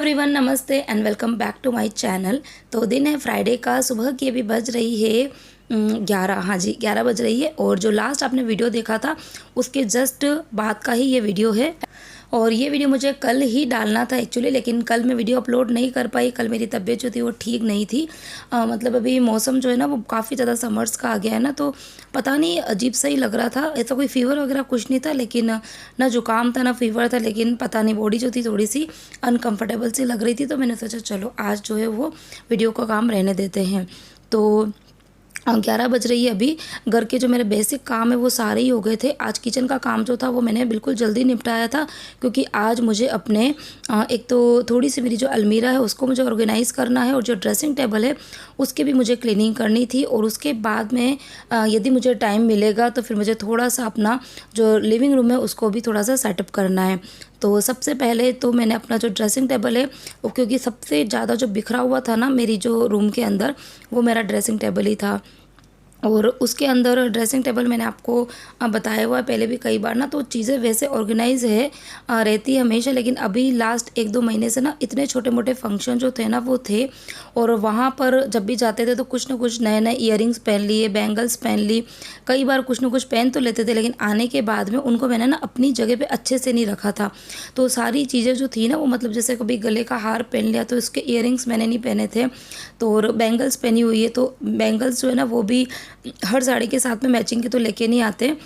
Everyone, नमस्ते and welcome back to my channel. तो दिन है फ्राइडे का, सुबह की अभी बज रही है 11। हाँ जी, 11 बज रही है। और जो लास्ट आपने वीडियो देखा था उसके जस्ट बाद का ही ये वीडियो है। और ये वीडियो मुझे कल ही डालना था एक्चुअली, लेकिन कल मैं वीडियो अपलोड नहीं कर पाई। कल मेरी तबीयत जो थी वो ठीक नहीं थी। मतलब अभी मौसम जो है ना वो काफ़ी ज़्यादा समर्स का आ गया है ना, तो पता नहीं अजीब सा ही लग रहा था। ऐसा कोई फीवर वगैरह कुछ नहीं था, लेकिन ना जुकाम था ना फीवर था, लेकिन पता नहीं बॉडी जो थी थोड़ी सी अनकंफर्टेबल सी लग रही थी। तो मैंने सोचा चलो आज जो है वो वीडियो का काम रहने देते हैं। तो 11 बज रही है अभी। घर के जो मेरे बेसिक काम है वो सारे ही हो गए थे। आज किचन का काम जो था वो मैंने बिल्कुल जल्दी निपटाया था, क्योंकि आज मुझे अपने एक तो थोड़ी सी मेरी जो अलमीरा है उसको मुझे ऑर्गेनाइज़ करना है, और जो ड्रेसिंग टेबल है उसकी भी मुझे क्लीनिंग करनी थी। और उसके बाद में यदि मुझे टाइम मिलेगा तो फिर मुझे थोड़ा सा अपना जो लिविंग रूम है उसको भी थोड़ा सा सेटअप करना है। तो सबसे पहले तो मैंने अपना जो ड्रेसिंग टेबल है वो, क्योंकि सबसे ज़्यादा जो बिखरा हुआ था ना मेरी जो रूम के अंदर, वो मेरा ड्रेसिंग टेबल ही था। और उसके अंदर ड्रेसिंग टेबल मैंने आपको बताया हुआ है पहले भी कई बार ना, तो चीज़ें वैसे ऑर्गेनाइज है रहती है हमेशा। लेकिन अभी लास्ट 1-2 महीने से ना इतने छोटे मोटे फंक्शन जो थे ना वो थे, और वहाँ पर जब भी जाते थे तो कुछ ना कुछ नए नए ईयरिंग्स पहन लिए, बैंगल्स पहन ली, कई बार कुछ ना कुछ पहन तो लेते थे, लेकिन आने के बाद में उनको मैंने ना अपनी जगह पे अच्छे से नहीं रखा था। तो सारी चीज़ें जो थी ना वो, मतलब जैसे कभी गले का हार पहन लिया तो इसके ईयरिंग्स मैंने नहीं पहने थे, तो और बैंगल्स पहनी हुई है, तो बैंगल्स जो है ना वो भी हर साड़ी के साथ में मैचिंग के तो लेके नहीं आते।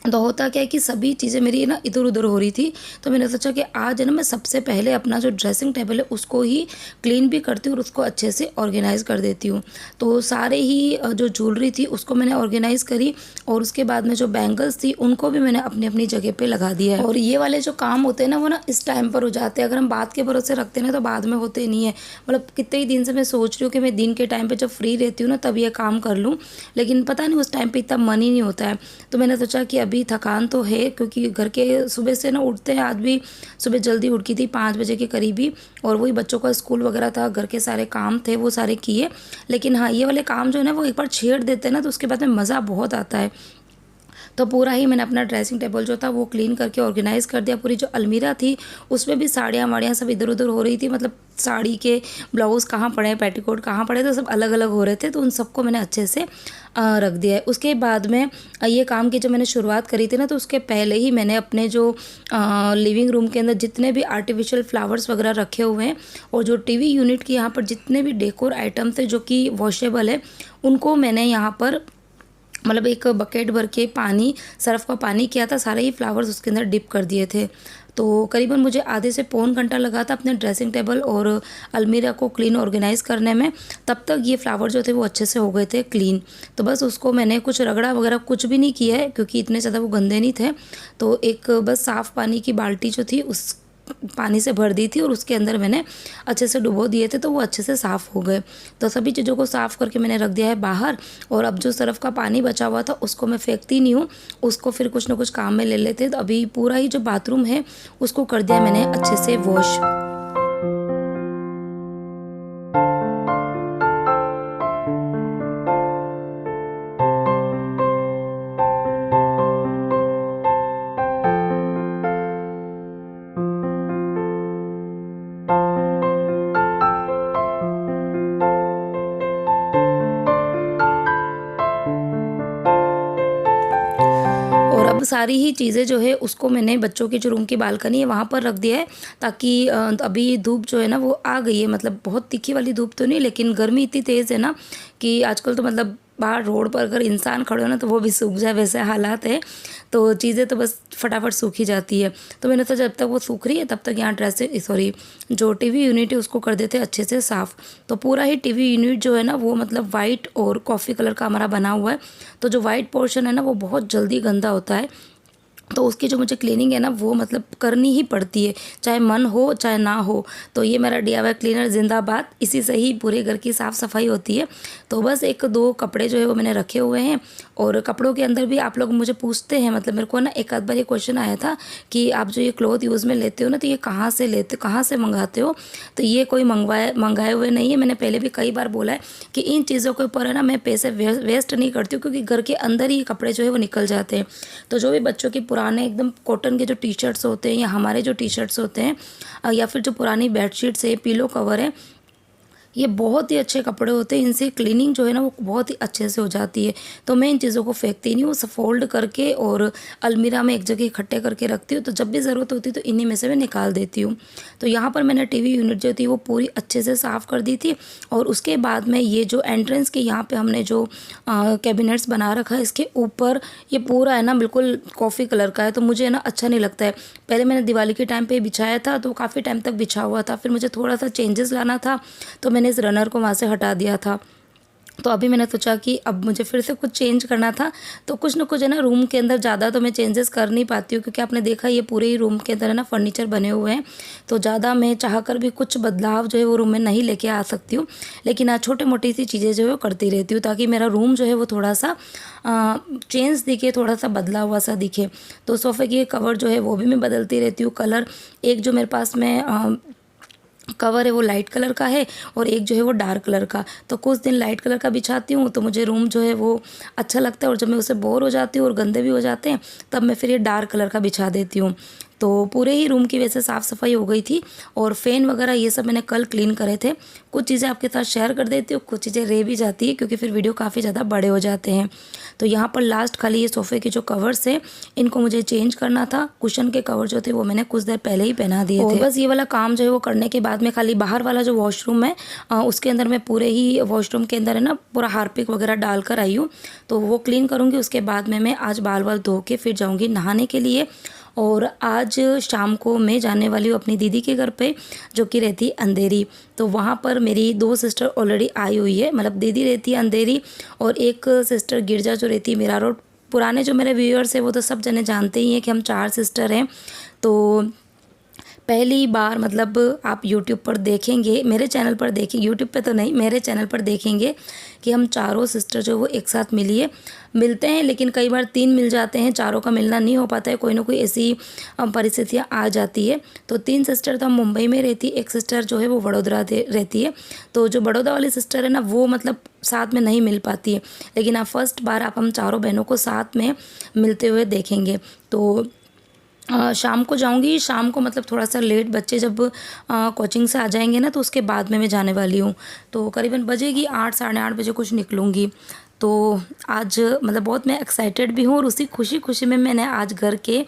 तो होता क्या है कि सभी चीज़ें मेरी ना इधर उधर हो रही थी। तो मैंने सोचा कि आज है ना मैं सबसे पहले अपना जो ड्रेसिंग टेबल है उसको ही क्लीन भी करती हूँ और उसको अच्छे से ऑर्गेनाइज़ कर देती हूँ। तो सारे ही जो ज्वेलरी थी उसको मैंने ऑर्गेनाइज़ करी, और उसके बाद में जो बैंगल्स थी उनको भी मैंने अपनी अपनी जगह पे लगा दिया है। और ये वाले जो काम होते हैं ना वो ना इस टाइम पर हो जाते हैं। अगर हम बात के भरोसे रखते हैं ना तो बाद में होते नहीं है। मतलब कितने ही दिन से मैं सोच रही हूँ कि मैं दिन के टाइम पर जब फ्री रहती हूँ ना तब ये काम कर लूँ, लेकिन पता नहीं उस टाइम पर इतना मन ही नहीं होता है। तो मैंने सोचा कि अभी थकान तो है, क्योंकि घर के सुबह से ना उठते हैं। आज भी सुबह जल्दी उठ गई थी 5 बजे के करीब ही, और वही बच्चों का स्कूल वगैरह था, घर के सारे काम थे वो सारे किए। लेकिन हाँ, ये वाले काम जो है ना वो एक बार छेड़ देते हैं ना तो उसके बाद में मज़ा बहुत आता है। तो पूरा ही मैंने अपना ड्रेसिंग टेबल जो था वो क्लीन करके ऑर्गेनाइज़ कर दिया। पूरी जो अलमीरा थी उसमें भी साड़ियाँ वाड़ियाँ सब इधर उधर हो रही थी, मतलब साड़ी के ब्लाउज़ कहाँ पड़े हैं, पेटीकोट कहाँ पड़े, तो सब अलग अलग हो रहे थे। तो उन सबको मैंने अच्छे से रख दिया है। उसके बाद में ये काम की जब मैंने शुरुआत करी थी ना तो उसके पहले ही मैंने अपने जो लिविंग रूम के अंदर जितने भी आर्टिफिशियल फ्लावर्स वगैरह रखे हुए हैं, और जो टीवी यूनिट के यहाँ पर जितने भी डेकोर आइटम थे जो कि वॉशेबल है, उनको मैंने यहाँ पर मतलब एक बकेट भर के पानी, सर्फ का पानी किया था, सारे ही फ्लावर्स उसके अंदर डिप कर दिए थे। तो करीबन मुझे आधे से पौन घंटा लगा था अपने ड्रेसिंग टेबल और अलमीरा को क्लीन ऑर्गेनाइज़ करने में। तब तक ये फ्लावर जो थे वो अच्छे से हो गए थे क्लीन। तो बस उसको मैंने कुछ रगड़ा वगैरह कुछ भी नहीं किया है, क्योंकि इतने ज़्यादा वो गंदे नहीं थे। तो एक बस साफ़ पानी की बाल्टी जो थी उस पानी से भर दी थी, और उसके अंदर मैंने अच्छे से डुबो दिए थे, तो वो अच्छे से साफ़ हो गए। तो सभी चीज़ों को साफ़ करके मैंने रख दिया है बाहर। और अब जो सर्फ का पानी बचा हुआ था उसको मैं फेंकती नहीं हूँ, उसको फिर कुछ ना कुछ काम में ले लेते। तो अभी पूरा ही जो बाथरूम है उसको कर दिया मैंने अच्छे से वॉश। और अब सारी ही चीज़ें जो है उसको मैंने बच्चों के जो रूम की बालकनी है वहाँ पर रख दिया है, ताकि अभी धूप जो है ना वो आ गई है। मतलब बहुत तीखी वाली धूप तो नहीं, लेकिन गर्मी इतनी तेज़ है ना कि आजकल तो मतलब बाहर रोड पर अगर इंसान खड़े हो ना तो वो भी सूख जाए, वैसे हालात है। तो चीज़ें तो बस फटाफट सूखी जाती है। तो मैंने तो जब तक वो सूख रही है तब तक यहाँ जो टीवी यूनिट है उसको कर देते अच्छे से साफ़। तो पूरा ही टीवी यूनिट जो है ना वो मतलब वाइट और कॉफ़ी कलर का हमारा बना हुआ है। तो जो वाइट पोर्शन है ना वो बहुत जल्दी गंदा होता है, तो उसकी जो मुझे क्लीनिंग है ना वो मतलब करनी ही पड़ती है, चाहे मन हो चाहे ना हो। तो ये मेरा डीआईवाई क्लीनर जिंदाबाद, इसी से ही पूरे घर की साफ़ सफाई होती है। तो बस 1-2 कपड़े जो है वो मैंने रखे हुए हैं। और कपड़ों के अंदर भी आप लोग मुझे पूछते हैं, मतलब मेरे को ना एक आध बार ये क्वेश्चन आया था कि आप जो ये क्लॉथ यूज़ में लेते हो ना तो ये कहाँ से लेते, कहाँ से मंगाते हो। तो ये कोई मंगाए हुए नहीं है। मैंने पहले भी कई बार बोला है कि इन चीज़ों के ऊपर है ना मैं पैसे वेस्ट नहीं करती हूँ, क्योंकि घर के अंदर ही कपड़े जो है वो निकल जाते हैं। तो जो भी बच्चों की पुराने एकदम कॉटन के जो टी शर्ट्स होते हैं या हमारे जो टी शर्ट्स होते हैं या फिर जो पुरानी बेडशीट्स है, पिलो कवर है, ये बहुत ही अच्छे कपड़े होते हैं। इनसे क्लीनिंग जो है ना वो बहुत ही अच्छे से हो जाती है। तो मैं इन चीज़ों को फेंकती नहीं हूँ, सब फोल्ड करके और अलमीरा में एक जगह इकट्ठे करके रखती हूँ। तो जब भी ज़रूरत होती है तो इन्हीं में से मैं निकाल देती हूँ। तो यहाँ पर मैंने टीवी यूनिट जो थी वो पूरी अच्छे से साफ़ कर दी थी। और उसके बाद में ये जो एंट्रेंस के यहाँ पर हमने जो कैबिनेट्स बना रखा है, इसके ऊपर ये पूरा है ना बिल्कुल कॉफ़ी कलर का है, तो मुझे ना अच्छा नहीं लगता है। पहले मैंने दिवाली के टाइम पे बिछाया था तो काफ़ी टाइम तक बिछा हुआ था, फिर मुझे थोड़ा सा चेंजेस लाना था तो मैंने इस रनर को वहाँ से हटा दिया था। तो अभी मैंने सोचा कि अब मुझे फिर से कुछ चेंज करना था, तो कुछ ना कुछ है ना रूम के अंदर ज़्यादा तो मैं चेंजेस कर नहीं पाती हूँ, क्योंकि आपने देखा ये पूरे ही रूम के अंदर है ना फर्नीचर बने हुए हैं, तो ज़्यादा मैं चाहकर भी कुछ बदलाव जो है वो रूम में नहीं लेके आ सकती हूँ। लेकिन आज छोटी मोटी सी चीज़ें जो है वो करती रहती हूँ ताकि मेरा रूम जो है वो थोड़ा सा चेंज दिखे, थोड़ा सा बदला हुआ सा दिखे। तो सोफ़े की कवर जो है वो भी मैं बदलती रहती हूँ। कलर एक जो मेरे पास में कवर है वो लाइट कलर का है और एक जो है वो डार्क कलर का। तो कुछ दिन लाइट कलर का बिछाती हूँ तो मुझे रूम जो है वो अच्छा लगता है, और जब मैं उससे बोर हो जाती हूँ और गंदे भी हो जाते हैं तब मैं फिर ये डार्क कलर का बिछा देती हूँ। तो पूरे ही रूम की वैसे साफ़ सफाई हो गई थी, और फ़ैन वगैरह ये सब मैंने कल क्लीन करे थे। कुछ चीज़ें आपके साथ शेयर कर देती हूँ, कुछ चीज़ें रह भी जाती है क्योंकि फिर वीडियो काफ़ी ज़्यादा बड़े हो जाते हैं। तो यहाँ पर लास्ट खाली ये सोफ़े के जो कवर्स है इनको मुझे चेंज करना था। कुशन के कवर जो थे वो मैंने कुछ देर पहले ही पहना दिए थे। बस ये वाला काम जो है वो करने के बाद में खाली बाहर वाला जो वॉशरूम है उसके अंदर मैं पूरे ही वॉशरूम के अंदर है ना पूरा हार्पिक वगैरह डाल कर आई हूँ, तो वो क्लीन करूँगी। उसके बाद में मैं आज बाल बाल धो के फिर जाऊँगी नहाने के लिए। और आज शाम को मैं जाने वाली हूँ अपनी दीदी के घर पे, जो कि रहती है अंधेरी। तो वहाँ पर मेरी 2 सिस्टर ऑलरेडी आई हुई है, मतलब दीदी रहती है अंधेरी और एक सिस्टर गिरजा जो रहती है मीरा रोड। पुराने जो मेरे व्यूअर्स हैं वो तो सब जने जानते ही हैं कि हम 4 सिस्टर हैं। तो पहली बार मतलब आप यूट्यूब पर देखेंगे, मेरे चैनल पर देखेंगे, यूट्यूब पे तो नहीं, मेरे चैनल पर देखेंगे कि हम चारों सिस्टर जो वो एक साथ मिलते हैं। लेकिन कई बार 3 मिल जाते हैं, चारों का मिलना नहीं हो पाता है, कोई ना कोई ऐसी परिस्थितियाँ आ जाती है। तो 3 सिस्टर तो हम मुंबई में रहती, एक सिस्टर जो है वो वडोदरा रहती है। तो जो बड़ौदा वाली सिस्टर है ना वो मतलब साथ में नहीं मिल पाती है, लेकिन आप फर्स्ट बार आप हम चारों बहनों को साथ में मिलते हुए देखेंगे। तो शाम को जाऊंगी, शाम को मतलब थोड़ा सा लेट, बच्चे जब कोचिंग से आ जाएंगे ना तो उसके बाद में मैं जाने वाली हूँ। तो करीबन बजेगी 8 साढ़े 8 बजे कुछ निकलूँगी। तो आज मतलब बहुत मैं एक्साइटेड भी हूँ, और उसी खुशी खुशी में मैंने आज घर के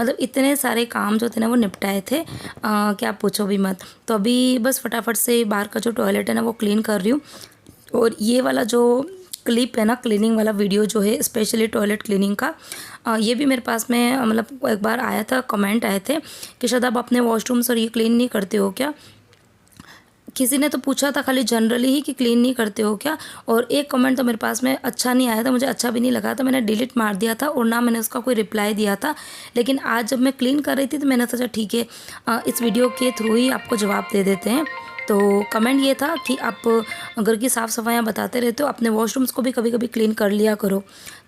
मतलब इतने सारे काम जो थे ना वो निपटाए थे, क्या पूछो भी मत। तो अभी बस फटाफट से बाहर का जो टॉयलेट है ना वो क्लीन कर रही हूँ। और ये वाला जो क्लिप है ना, क्लीनिंग वाला वीडियो जो है स्पेशली टॉयलेट क्लीनिंग का, ये भी मेरे पास में मतलब एक बार आया था, कमेंट आए थे कि शायद आप अपने वॉशरूम्स और ये क्लीन नहीं करते हो क्या। किसी ने तो पूछा था खाली जनरली ही कि क्लीन नहीं करते हो क्या, और एक कमेंट तो मेरे पास में अच्छा नहीं आया था, मुझे अच्छा भी नहीं लगा था, मैंने डिलीट मार दिया था और ना मैंने उसका कोई रिप्लाई दिया था। लेकिन आज जब मैं क्लीन कर रही थी तो मैंने सोचा ठीक है इस वीडियो के थ्रू ही आपको जवाब दे देते हैं। तो कमेंट ये था कि आप घर की साफ़ सफाइयाँ बताते रहते हो, अपने वॉशरूम्स को भी कभी कभी क्लीन कर लिया करो।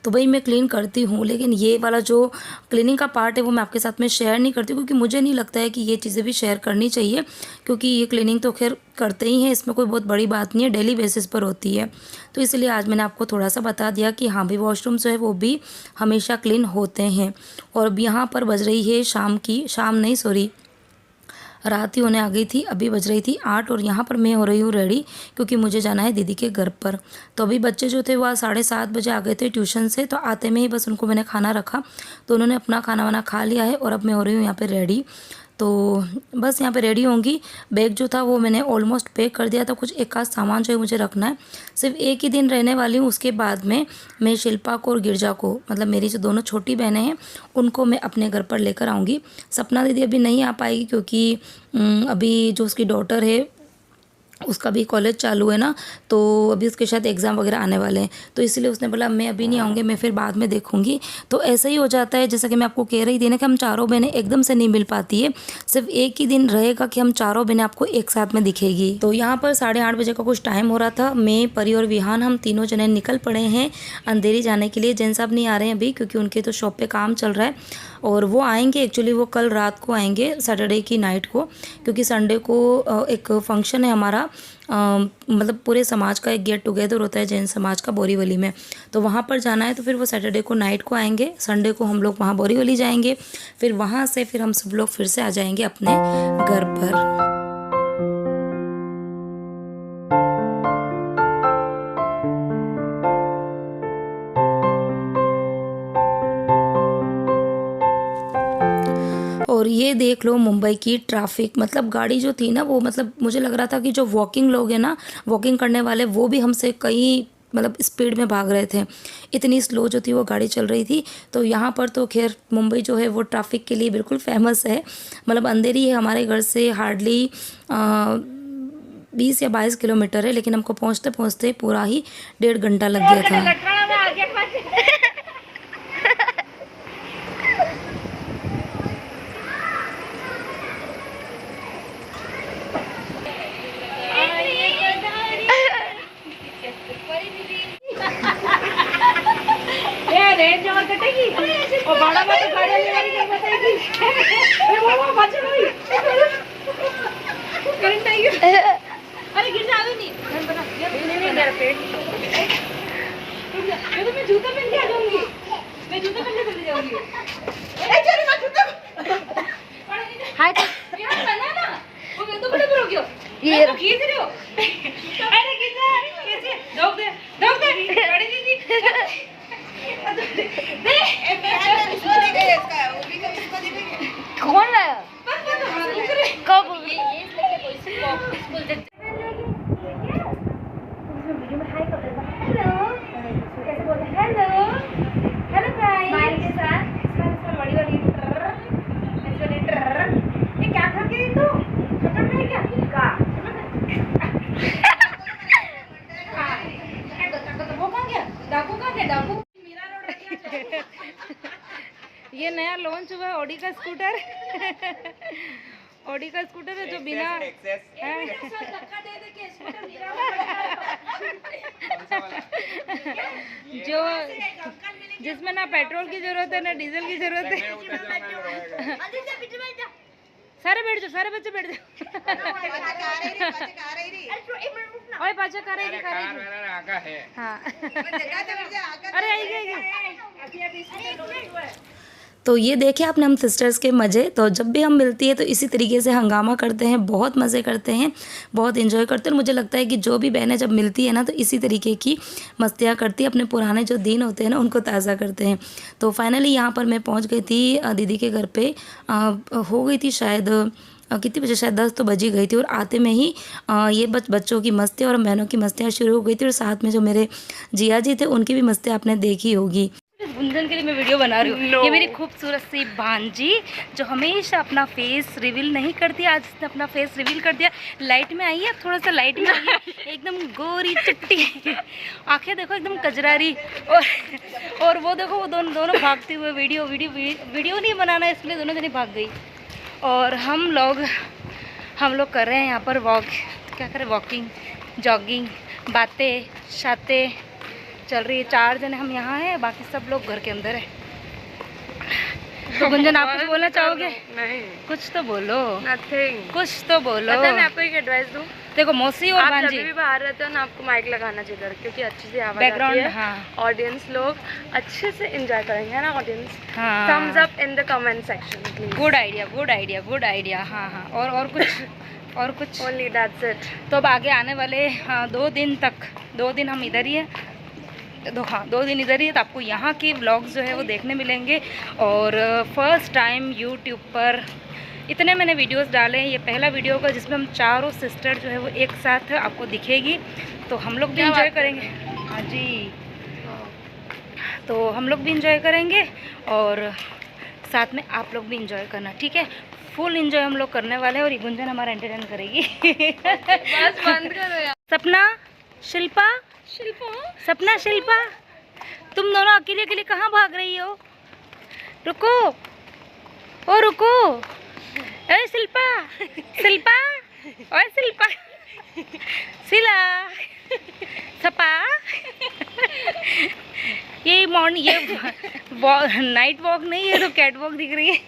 तो भाई मैं क्लीन करती हूँ, लेकिन ये वाला जो क्लीनिंग का पार्ट है वो मैं आपके साथ में शेयर नहीं करती, क्योंकि मुझे नहीं लगता है कि ये चीज़ें भी शेयर करनी चाहिए, क्योंकि ये क्लीनिंग तो खैर करते ही हैं, इसमें कोई बहुत बड़ी बात नहीं है, डेली बेसिस पर होती है। तो इसलिए आज मैंने आपको थोड़ा सा बता दिया कि हाँ भाई वॉशरूम जो है वो भी हमेशा क्लीन होते हैं। और अब यहाँ पर बज रही है शाम नहीं सॉरी रात ही होने आ गई थी, अभी बज रही थी 8, और यहाँ पर मैं हो रही हूँ रेडी, क्योंकि मुझे जाना है दीदी के घर पर। तो अभी बच्चे जो थे वह 7:30 बजे आ गए थे ट्यूशन से, तो आते में ही बस उनको मैंने खाना रखा, तो उन्होंने अपना खाना वाना खा लिया है, और अब मैं हो रही हूँ यहाँ पर रेडी। तो बस यहाँ पे रेडी होंगी। बैग जो था वो मैंने ऑलमोस्ट पैक कर दिया था, कुछ एक आध सामान जो है मुझे रखना है, सिर्फ एक ही दिन रहने वाली हूँ। उसके बाद में मैं शिल्पा को और गिरजा को, मतलब मेरी जो दोनों छोटी बहनें हैं उनको मैं अपने घर पर लेकर आऊँगी। सपना दीदी अभी नहीं आ पाएगी, क्योंकि अभी जो उसकी डॉटर है उसका भी कॉलेज चालू है ना, तो अभी उसके शायद एग्ज़ाम वगैरह आने वाले हैं, तो इसलिए उसने बोला मैं अभी नहीं आऊँगी, मैं फिर बाद में देखूँगी। तो ऐसा ही हो जाता है, जैसा कि मैं आपको कह रही थी ना कि हम चारों बहनें एकदम से नहीं मिल पाती है, सिर्फ एक ही दिन रहेगा कि हम चारों बहनें आपको एक साथ में दिखेगी। तो यहाँ पर 8:30 बजे का कुछ टाइम हो रहा था, मैं परी और विहान हम तीनों जने निकल पड़े हैं अंधेरी जाने के लिए। जैन साहब नहीं आ रहे हैं अभी, क्योंकि उनके तो शॉप पर काम चल रहा है, और वो आएंगे, एक्चुअली वो कल रात को आएंगे, सैटरडे की नाइट को, क्योंकि संडे को एक फंक्शन है हमारा, मतलब पूरे समाज का एक गेट टुगेदर होता है जैन समाज का बोरीवली में, तो वहाँ पर जाना है। तो फिर वो सैटरडे को नाइट को आएंगे, संडे को हम लोग वहाँ बोरीवली जाएंगे, फिर वहाँ से फिर हम सब लोग फिर से आ जाएंगे अपने घर पर। और ये देख लो मुंबई की ट्रैफिक, मतलब गाड़ी जो थी ना वो, मतलब मुझे लग रहा था कि जो वॉकिंग लोग हैं ना, वॉकिंग करने वाले, वो भी हमसे कई मतलब स्पीड में भाग रहे थे, इतनी स्लो जो थी वो गाड़ी चल रही थी। तो यहाँ पर तो खैर मुंबई जो है वो ट्रैफिक के लिए बिल्कुल फेमस है। मतलब अंधेरी है हमारे घर से हार्डली 20 या 22 किलोमीटर है, लेकिन हमको पहुँचते पहुँचते पूरा ही 1.5 घंटा लग गया था। रेंज और कटेगी और बड़ा बड़ा गाड़ी वाली क्या बताएगी। वो बच गई, करंट आई। अरे गिर जाओ नहीं, नहीं मेरा पेट। ये तो मैं जूता पहन के आ जाऊंगी, मैं जूता पहन के चली जाऊंगी। ए चलो मैं जूता हाय यार बना ना, वो मैं तो बड़े पर हो गया ये खींच रहे हो। अरे कैसे दौड़ दे गाड़ी दीदी। कौन लाया? कब? वीडियो में हाय कर देता। हेलो कैसे बोलते हैं? हेलो हेलो गाइस, स्माइल के साथ स्माइल बड़ी वाली ये क्या था कि तू खत्म नहीं क्या का वो कहाँ गया? डाकू कहाँ गया? डाकू ये नया लॉन्च हुआ है ऑडी का स्कूटर। ऑडी का स्कूटर है जो बिना जो जिसमें ना पेट्रोल की जरूरत है ना डीजल की जरूरत है। सारे बैठ जाओ, सारे बच्चे बैठ जाओ। ओए पाचा कर रही है। हाँ अरे आइए। तो ये देखे आपने हम सिस्टर्स के मज़े। तो जब भी हम मिलती है तो इसी तरीके से हंगामा करते हैं, बहुत मज़े करते हैं, बहुत एंजॉय करते हैं। और मुझे लगता है कि जो भी बहनें जब मिलती है ना तो इसी तरीके की मस्तियाँ करती है, अपने पुराने जो दिन होते हैं ना उनको ताज़ा करते हैं। तो फाइनली यहाँ पर मैं पहुँच गई थी दीदी के घर पे। हो गई थी शायद कितनी बजे, शायद 10 तो बजी गई थी। और आते में ही ये बच्चों की मस्ती और बहनों की मस्तियाँ शुरू हो गई थी। और साथ में जो मेरे जिया जी थे उनकी भी मस्तियाँ आपने देखी होगी। गुंजन के लिए मैं वीडियो बना रही हूँ। ये मेरी खूबसूरत सी भांजी जो हमेशा अपना फेस रिवील नहीं करती, आज इसने अपना फेस रिवील कर दिया। लाइट में आई है, थोड़ा सा लाइट में आई है, एकदम गोरी चिट्टी, आंखें देखो एकदम कजरारी। और वो देखो वो दोनों भागते हुए वीडियो नहीं बनाना है इसलिए दोनों जने भाग गई। और हम लोग कर रहे हैं यहाँ पर वॉक, क्या करें, वॉकिंग, जॉगिंग, बातें शातें चल रही है। 4 जने हम यहाँ हैं, बाकी सब लोग घर के अंदर है। तो गुंजन आप कुछ बोलना चाहोगे? नहीं, कुछ तो बोलो। नथिंग, कुछ तो बोलो। पता है मैं आपको एक एडवाइस दूं? देखो मौसी और आप भांजी जब भी बाहर रहते हो ना आपको माइक लगाना चाहिए क्योंकि अच्छे से आवाज बैकग्राउंड, आती है। हाँ ऑडियंस लोग अच्छे से एंजॉय करेंगे ना ऑडियंस। हाँ, thumbs up in the comment section please. Good idea. हाँ और कुछ ओनली दैट्स इट। तो अब आगे आने वाले 2 दिन तक, 2 दिन हम इधर ही है, 2 दिन इधर ही है, तो आपको यहाँ के व्लॉग्स जो है वो देखने मिलेंगे। और फर्स्ट टाइम यूट्यूब पर इतने मैंने वीडियोस डाले हैं, ये पहला वीडियो होगा जिसमें हम चारों सिस्टर जो है वो एक साथ आपको दिखेगी। तो हम लोग भी इंजॉय करेंगे। हाँ जी, तो हम लोग भी इंजॉय करेंगे और साथ में आप लोग भी इंजॉय करना, ठीक है। फुल इंजॉय हम लोग करने वाले हैं और ये गुंजन हमारा एंटरटेन करेगी। बस बंद करो यार। सपना, शिल्पा, सपना, शिल्पा, तुम दोनों अकेले कहाँ भाग रही हो? रुको, ओ रुको, अरे शिल्पा, ओए शिल्पा, शिला, सपा। ये नाइट वॉक नहीं है तो कैट वॉक दिख रही है।